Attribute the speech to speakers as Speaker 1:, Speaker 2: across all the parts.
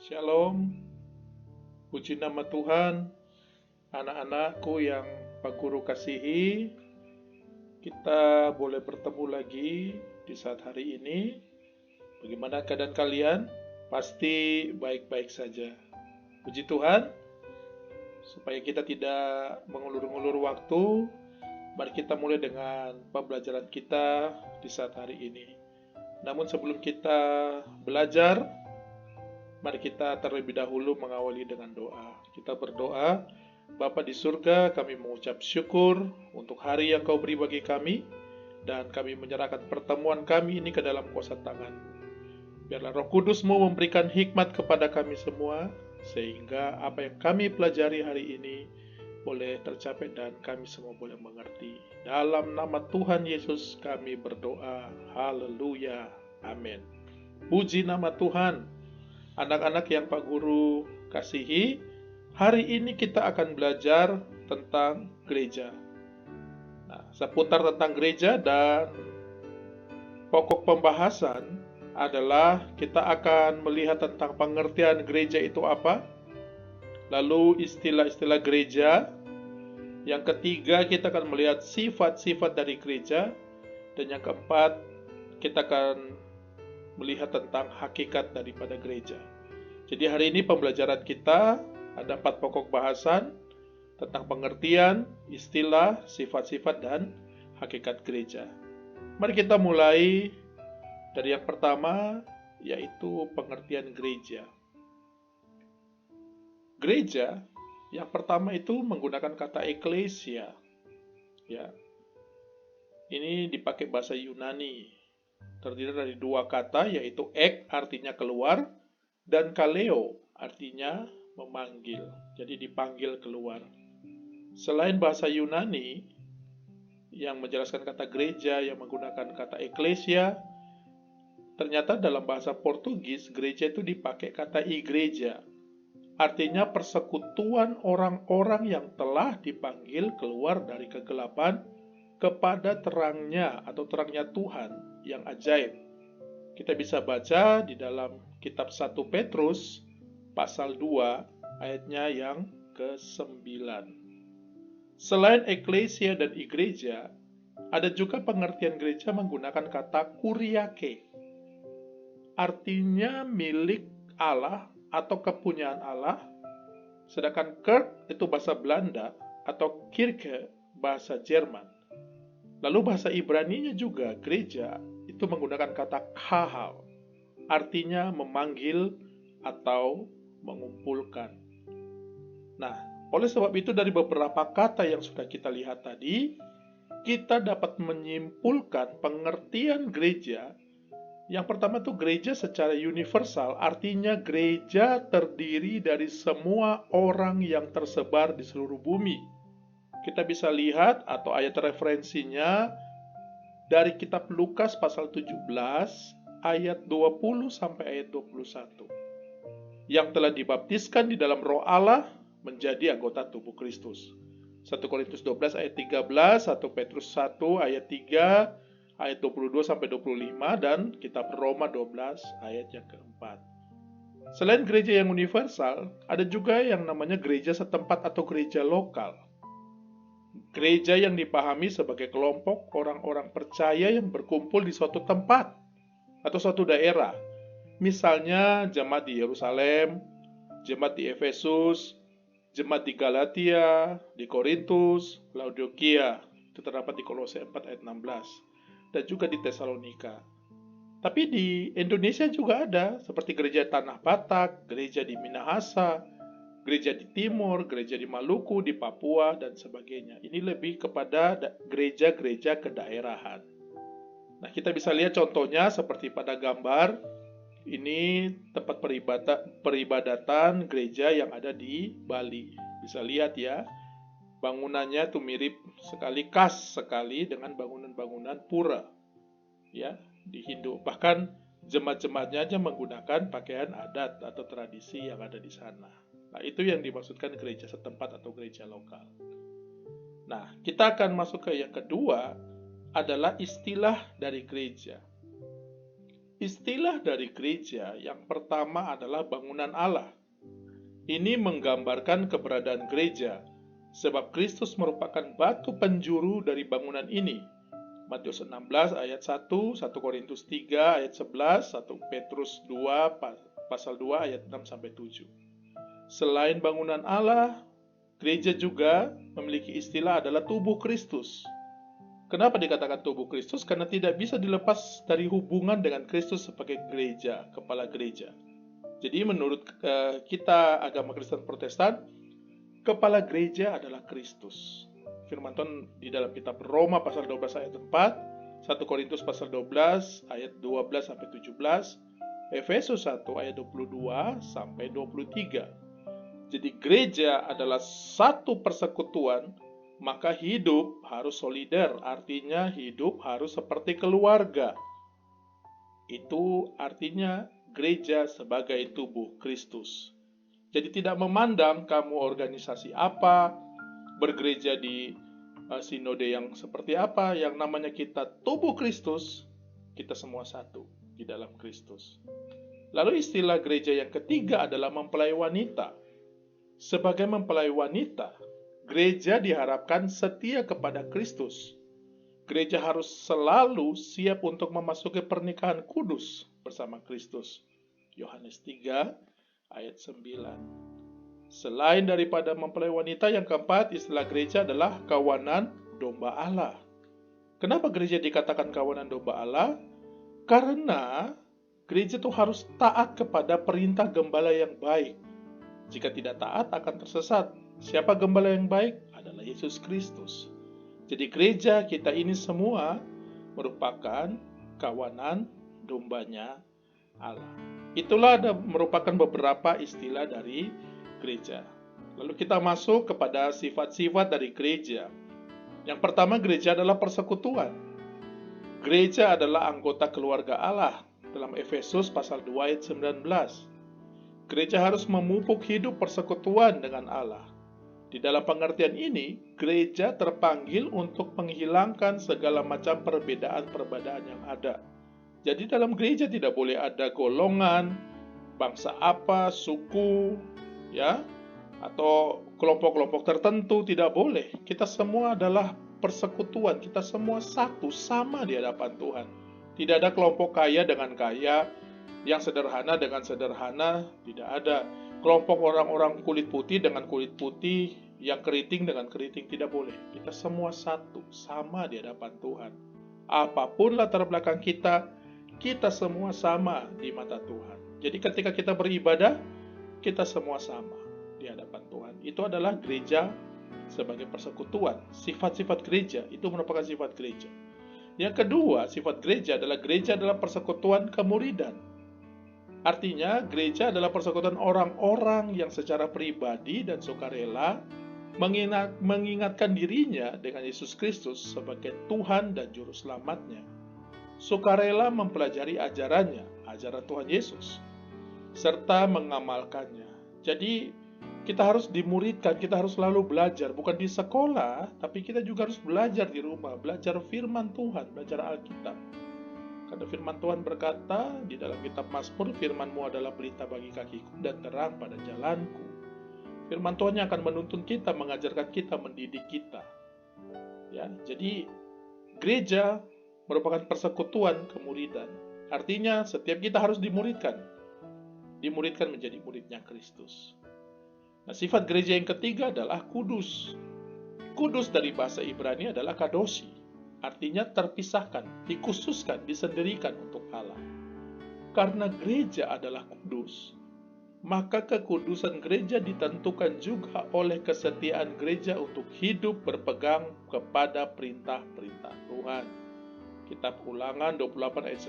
Speaker 1: Shalom, puji nama Tuhan, anak-anakku yang Pak Guru kasihi. Kita boleh bertemu lagi di saat hari ini. Bagaimana keadaan kalian? Pasti baik-baik saja. Puji Tuhan, supaya kita tidak mengulur-ngulur waktu, mari kita mulai dengan pembelajaran kita di saat hari ini. Namun sebelum kita belajar, mari kita terlebih dahulu mengawali dengan doa. Kita berdoa, Bapa di surga, kami mengucap syukur untuk hari yang Kau beri bagi kami, dan kami menyerahkan pertemuan kami ini ke dalam kuasa tangan. Biarlah Roh Kudus-Mu memberikan hikmat kepada kami semua, sehingga apa yang kami pelajari hari ini boleh tercapai dan kami semua boleh mengerti. Dalam nama Tuhan Yesus kami berdoa. Haleluya. Amin. Puji nama Tuhan. Anak-anak yang Pak Guru kasihi, hari ini kita akan belajar tentang gereja. Nah, seputar tentang gereja dan pokok pembahasan adalah kita akan melihat tentang pengertian gereja itu apa, lalu istilah-istilah gereja. Yang ketiga, kita akan melihat sifat-sifat dari gereja, dan yang keempat, kita akan melihat tentang hakikat daripada gereja. Jadi hari ini pembelajaran kita ada 4 pokok bahasan tentang pengertian, istilah, sifat-sifat, dan hakikat gereja. Mari kita mulai dari yang pertama, yaitu pengertian gereja. Gereja yang pertama itu menggunakan kata eklesia. Ya. Ini dipakai bahasa Yunani. Terdiri dari 2 kata, yaitu ek artinya keluar dan kaleo artinya memanggil. Jadi dipanggil keluar. Selain bahasa Yunani yang menjelaskan kata gereja yang menggunakan kata eklesia, ternyata dalam bahasa Portugis gereja itu dipakai kata igreja. Artinya persekutuan orang-orang yang telah dipanggil keluar dari kegelapan kepada terangnya atau terangnya Tuhan yang ajaib. Kita bisa baca di dalam kitab 1 Petrus pasal 2 ayatnya yang ke-9. Selain eklesia dan igreja, ada juga pengertian gereja menggunakan kata kuriake. Artinya milik Allah atau kepunyaan Allah. Sedangkan kerk itu bahasa Belanda atau kirke bahasa Jerman. Lalu bahasa Ibraninya juga gereja itu menggunakan kata kahal, artinya memanggil atau mengumpulkan. Nah, oleh sebab itu dari beberapa kata yang sudah kita lihat tadi, kita dapat menyimpulkan pengertian gereja. Yang pertama itu gereja secara universal, artinya gereja terdiri dari semua orang yang tersebar di seluruh bumi. Kita bisa lihat atau ayat referensinya dari kitab Lukas pasal 17 ayat 20 sampai ayat 21. Yang telah dibaptiskan di dalam Roh Allah menjadi anggota tubuh Kristus. 1 Korintus 12 ayat 13, 1 Petrus 1 ayat 3, ayat 22 sampai 25, dan kitab Roma 12 ayat yang keempat. Selain gereja yang universal, ada juga yang namanya gereja setempat atau gereja lokal. Gereja yang dipahami sebagai kelompok orang-orang percaya yang berkumpul di suatu tempat atau suatu daerah. Misalnya jemaat di Yerusalem, jemaat di Efesus, jemaat di Galatia, di Korintus, Laodikia, itu terdapat di Kolose 4 ayat 16, dan juga di Tesalonika. Tapi di Indonesia juga ada, seperti gereja Tanah Batak, gereja di Minahasa, gereja di Timur, gereja di Maluku, di Papua, dan sebagainya. Ini lebih kepada gereja-gereja kedaerahan. Nah, kita bisa lihat contohnya seperti pada gambar. Ini tempat peribadatan gereja yang ada di Bali. Bisa lihat ya, bangunannya tuh mirip sekali, khas sekali dengan bangunan-bangunan pura ya di Hindu. Bahkan jemaat-jemaatnya aja menggunakan pakaian adat atau tradisi yang ada di sana. Nah, itu yang dimaksudkan gereja setempat atau gereja lokal. Nah, kita akan masuk ke yang kedua, adalah istilah dari gereja. Istilah dari gereja yang pertama adalah bangunan Allah. Ini menggambarkan keberadaan gereja, sebab Kristus merupakan batu penjuru dari bangunan ini. Matius 16 ayat 1, 1 Korintus 3 ayat 11, 1 Petrus 2 pasal 2 ayat 6-7. Selain bangunan Allah, gereja juga memiliki istilah adalah tubuh Kristus. Kenapa dikatakan tubuh Kristus? Karena tidak bisa dilepas dari hubungan dengan Kristus sebagai gereja, kepala gereja. Jadi menurut kita agama Kristen Protestan, kepala gereja adalah Kristus. Firman Tuhan di dalam kitab Roma pasal 12 ayat 4, 1 Korintus pasal 12 ayat 12-17, Efesus 1 ayat 22-23. Jadi gereja adalah satu persekutuan, maka hidup harus solider, artinya hidup harus seperti keluarga. Itu artinya gereja sebagai tubuh Kristus. Jadi tidak memandang kamu organisasi apa, bergereja di sinode yang seperti apa, yang namanya kita tubuh Kristus, kita semua satu di dalam Kristus. Lalu istilah gereja yang ketiga adalah mempelai wanita. Sebagai mempelai wanita, gereja diharapkan setia kepada Kristus. Gereja harus selalu siap untuk memasuki pernikahan kudus bersama Kristus. Yohanes 3 ayat 9. Selain daripada mempelai wanita, yang keempat istilah gereja adalah kawanan domba Allah. Kenapa gereja dikatakan kawanan domba Allah? Karena gereja itu harus taat kepada perintah gembala yang baik. Jika tidak taat akan tersesat. Siapa gembala yang baik? Adalah Yesus Kristus. Jadi gereja kita ini semua merupakan kawanan dombanya Allah. Itulah merupakan beberapa istilah dari gereja. Lalu kita masuk kepada sifat-sifat dari gereja. Yang pertama, gereja adalah persekutuan. Gereja adalah anggota keluarga Allah dalam Efesus pasal 2 ayat 19. Gereja harus memupuk hidup persekutuan dengan Allah. Di dalam pengertian ini, gereja terpanggil untuk menghilangkan segala macam perbedaan-perbedaan yang ada. Jadi dalam gereja tidak boleh ada golongan, bangsa apa, suku, ya, atau kelompok-kelompok tertentu, tidak boleh. Kita semua adalah persekutuan, kita semua satu, sama di hadapan Tuhan. Tidak ada kelompok kaya dengan kaya, yang sederhana dengan sederhana, tidak ada. Kelompok orang-orang kulit putih dengan kulit putih, yang keriting dengan keriting, tidak boleh. Kita semua satu, sama di hadapan Tuhan. Apapun latar belakang kita semua sama di mata Tuhan. Jadi ketika kita beribadah, kita semua sama di hadapan Tuhan. Itu adalah gereja sebagai persekutuan. Sifat-sifat gereja, itu merupakan sifat gereja. Yang kedua, sifat gereja adalah persekutuan kemuridan. Artinya, gereja adalah persekutuan orang-orang yang secara pribadi dan sukarela mengingatkan dirinya dengan Yesus Kristus sebagai Tuhan dan Juru Selamatnya. Sukarela mempelajari ajarannya, ajaran Tuhan Yesus, serta mengamalkannya. Jadi, kita harus dimuridkan, kita harus selalu belajar. Bukan di sekolah, tapi kita juga harus belajar di rumah, belajar firman Tuhan, belajar Alkitab. Karena firman Tuhan berkata di dalam kitab Mazmur, firman-Mu adalah pelita bagi kakiku dan terang pada jalanku. Firman Tuhan yang akan menuntun kita, mengajarkan kita, mendidik kita. Ya, jadi gereja merupakan persekutuan kemuridan. Artinya setiap kita harus dimuridkan menjadi muridnya Kristus. Nah, sifat gereja yang ketiga adalah kudus. Kudus dari bahasa Ibrani adalah kadoshi. Artinya terpisahkan, dikhususkan, disendirikan untuk Allah. Karena gereja adalah kudus, maka kekudusan gereja ditentukan juga oleh kesetiaan gereja untuk hidup berpegang kepada perintah-perintah Tuhan. Kitab Ulangan 28 ayat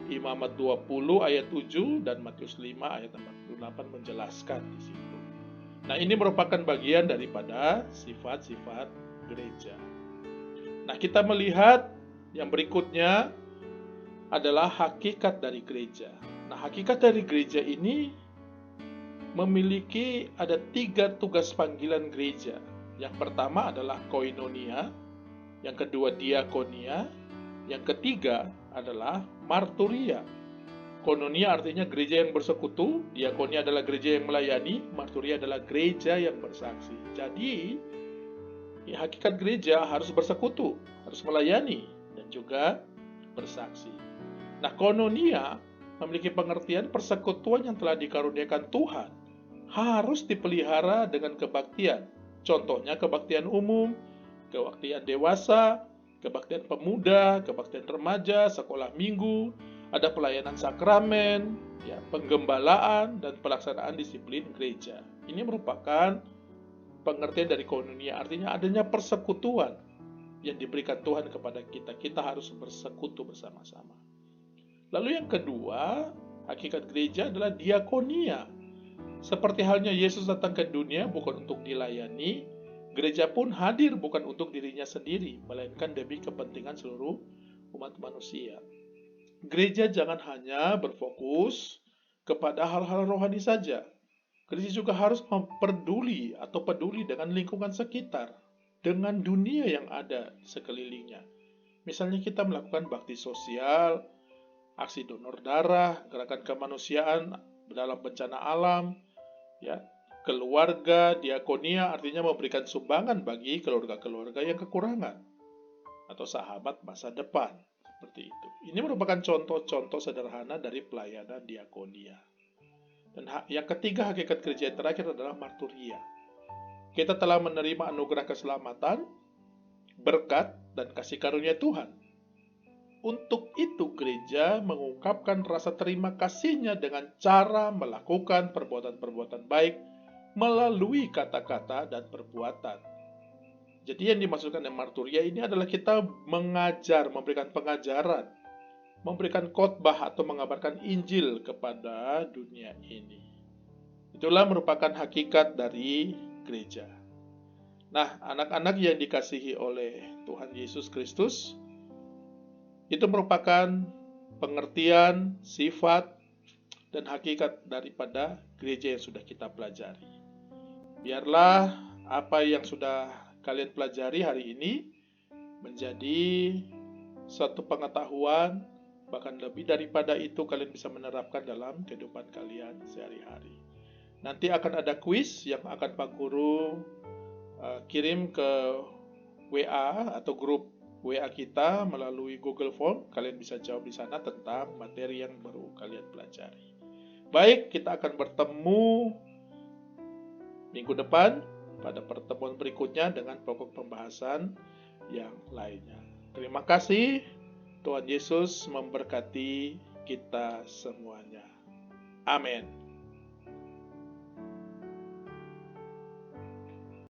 Speaker 1: 9, Imamat 20 ayat 7, dan Matius 5 ayat 48 menjelaskan di situ. Nah, ini merupakan bagian daripada sifat-sifat gereja. Nah, kita melihat yang berikutnya adalah hakikat dari gereja. Nah, hakikat dari gereja ini memiliki ada 3 tugas panggilan gereja. Yang pertama adalah koinonia, yang kedua diakonia, yang ketiga adalah marturia. Koinonia artinya gereja yang bersekutu, diakonia adalah gereja yang melayani, marturia adalah gereja yang bersaksi. Jadi, hakikat gereja harus bersekutu, harus melayani, dan juga bersaksi. Nah, koinonia memiliki pengertian persekutuan yang telah dikaruniakan Tuhan harus dipelihara dengan kebaktian. Contohnya kebaktian umum, kebaktian dewasa, kebaktian pemuda, kebaktian remaja, sekolah minggu, ada pelayanan sakramen, ya, penggembalaan, dan pelaksanaan disiplin gereja. Ini merupakan pengertian dari koinonia, artinya adanya persekutuan yang diberikan Tuhan kepada kita. Kita harus bersekutu bersama-sama. Lalu yang kedua, hakikat gereja adalah diakonia. Seperti halnya Yesus datang ke dunia bukan untuk dilayani, gereja pun hadir bukan untuk dirinya sendiri, melainkan demi kepentingan seluruh umat manusia. Gereja jangan hanya berfokus kepada hal-hal rohani saja. Gereja juga harus peduli dengan lingkungan sekitar, dengan dunia yang ada sekelilingnya. Misalnya kita melakukan bakti sosial, aksi donor darah, gerakan kemanusiaan dalam bencana alam, ya, keluarga, diakonia artinya memberikan sumbangan bagi keluarga-keluarga yang kekurangan, atau sahabat masa depan. Seperti itu. Ini merupakan contoh-contoh sederhana dari pelayanan diakonia. Dan yang ketiga, hakikat gereja yang terakhir adalah marturia. Kita telah menerima anugerah keselamatan, berkat, dan kasih karunia Tuhan. Untuk itu gereja mengungkapkan rasa terima kasihnya dengan cara melakukan perbuatan-perbuatan baik melalui kata-kata dan perbuatan. Jadi yang dimaksudkan dengan marturia ini adalah kita mengajar, memberikan pengajaran, memberikan khotbah atau mengabarkan Injil kepada dunia ini. Itulah merupakan hakikat dari gereja. Nah, anak-anak yang dikasihi oleh Tuhan Yesus Kristus, itu merupakan pengertian, sifat, dan hakikat daripada gereja yang sudah kita pelajari. Biarlah apa yang sudah kalian pelajari hari ini menjadi suatu pengetahuan, bahkan lebih daripada itu kalian bisa menerapkan dalam kehidupan kalian sehari-hari. Nanti akan ada kuis yang akan Pak Guru kirim ke WA atau grup WA kita melalui Google Form. Kalian bisa jawab di sana tentang materi yang baru kalian pelajari. Baik, kita akan bertemu minggu depan pada pertemuan berikutnya dengan pokok pembahasan yang lainnya. Terima kasih. Tuhan Yesus memberkati kita semuanya. Amin.